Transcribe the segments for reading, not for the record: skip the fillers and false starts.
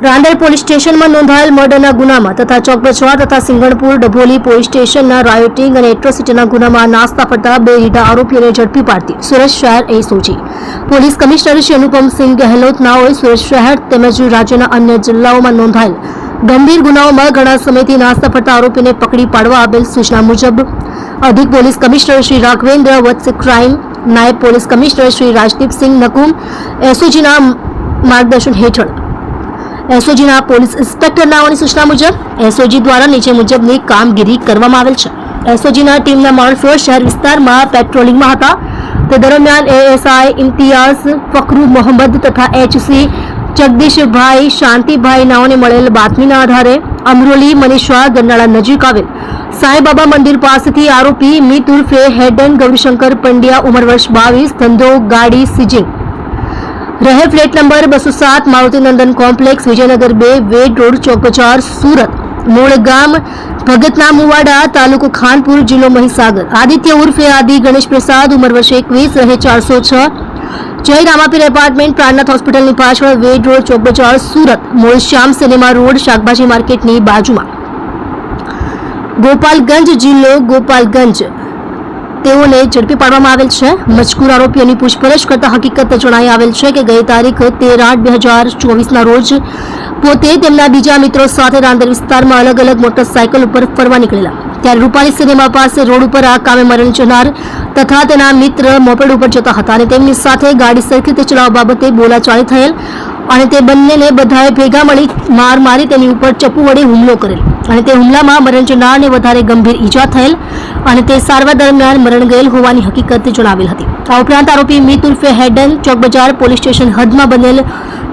Rander police સ્ટેશનમાં નોંધાયેલ મર્ડરના ગુનામાં તથા ચોકબચવા તથા સિંગણપુર ડભોલી પોલીસ સ્ટેશનના રાયોટિંગ અને એટ્રોસિટીના ગુનામાં નાસ્તા ફરતા બે રીઢા આરોપીઓને ઝડપી પાડતી સુરત શહેર SOG police commissioner Shri Anupamsinh ગહેલોતનાઓએ સુરત શહેર તેમજ રાજ્યના અન્ય જિલ્લાઓમાં નોંધાયેલ ગંભીર ગુનાઓમાં ઘણા સમયથી નાસ્તા ફરતા આરોપીને પકડી પાડવા આપેલ સૂચના મુજબ અધિક પોલીસ કમિશનર શ્રી રાઘવેન્દ્ર વત્સ ક્રાઇમ નાયબ પોલીસ કમિશનર શ્રી રાજદીપસિંહ નકુમ એસઓજીના માર્ગદર્શન હેઠળ એસઓજીના પોલીસ ઇન્સ્પેક્ટરનાઓની સૂચના મુજબ એસઓજી દ્વારા નીચે મુજબની કામગીરી કરવામાં આવેલ છે. એસઓજીના ટીમના માણસો શહેર વિસ્તારમાં પેટ્રોલિંગમાં હતા. તે દરમિયાન એએસઆઈ ઇમ્તિયાઝ ફકરુ મોહમ્મદ તથા એચસી જગદીશભાઈ શાંતિભાઈ નાઓને મળેલ બાતમીના આધારે અમરોલી મનીષા ગરનાળા નજીક આવેલ સાંઈબાબા મંદિર પાસેથી આરોપી મિત ઉર્ફે હેડન ગૌરીશંકર પંડ્યા ઉંમર વર્ષ 22 ધંધો ગાડી સીજિંગ રહે flat number 207 Maruti Nandan complex Vijaynagar 2 Ved road ચોક બજાર સુરત મૂળ ગામ ભગતના મુવાડા તાલુકો ખાનપુર જિલ્લો મહીસાગર આદિત્ય ઉર્ફે આદિ ગણેશ પ્રસાદ ઉંમર વર્ષ 21 રહે 406 જય રામાપીર એપાર્ટમેન્ટ પ્રાણનાથ હોસ્પિટલની પાછળ વેડ રોડ ચોક બજાર સુરત મૂળ શ્યામ સિનેમા રોડ શાકભાજી માર્કેટની બાજુમાં ગોપાલગંજ જિલ્લો ગોપાલગંજ તેઓને ઝડપી પાડવામાં આવેલ છે. મજકૂર આરોપીઓની પૂછપરછ કરતા હકીકત જણાઈ આવેલ છે કે ગઈ તારીખ 13/8/2024ના રોજ પોતે તેમના બીજા મિત્રો સાથે રાંદેર વિસ્તારમાં અલગ અલગ મોટરસાયકલ ઉપર ફરવા નીકળેલા ત્યારે રૂપાલી સિનેમા પાસે રોડ ઉપર આ કામે મરણ જનાર તથા તેના મિત્ર મોપેડ ઉપર જતા હતા અને તેમની સાથે ગાડી સરખી રીતે ચલાવવા બાબતે બોલાચાલી થયેલ અને તે બંનેને બધાએ ભેગા મળી માર મારી તેની ઉપર ચપ્પુ વડે હુમલો કરેલ અને તે હુમલામાં મરણ જનારને વધારે ગંભીર ઈજા થયેલ અને તે સારવાર દરમિયાન મરણ ગયેલ હોવાની હકીકત જણાવેલ હતી. આ ઉપરાંત આરોપી મિત ઉર્ફે હેડન ચોકબજાર પોલીસ સ્ટેશન હદમાં બનેલ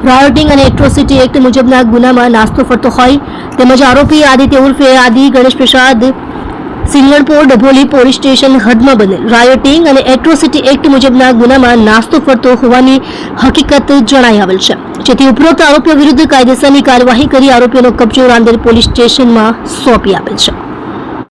રાયોટિંગ અને એટ્રોસિટી એક્ટ મુજબના ગુનામાં નાસ્તો ફરતો હોય તેમજ આરોપી આદિત્ય ઉર્ફે આદિ ગણેશ પ્રસાદ સિંગણપુર ડભોલી પોલીસ સ્ટેશન હદમાં બનેલ રાયોટિંગ અને એટ્રોસિટી એક્ટ મુજબના ગુનામાં નાસ્તો ફરતો હોવાની હકીકત જણાઈ આવેલ છે. જેથી ઉપરોક્ત આરોપીઓ વિરુદ્ધ કાયદેસરની કાર્યવાહી કરી આરોપીઓનો કબજો રાંદેર પોલીસ સ્ટેશનમાં સોંપી આપેલ છે.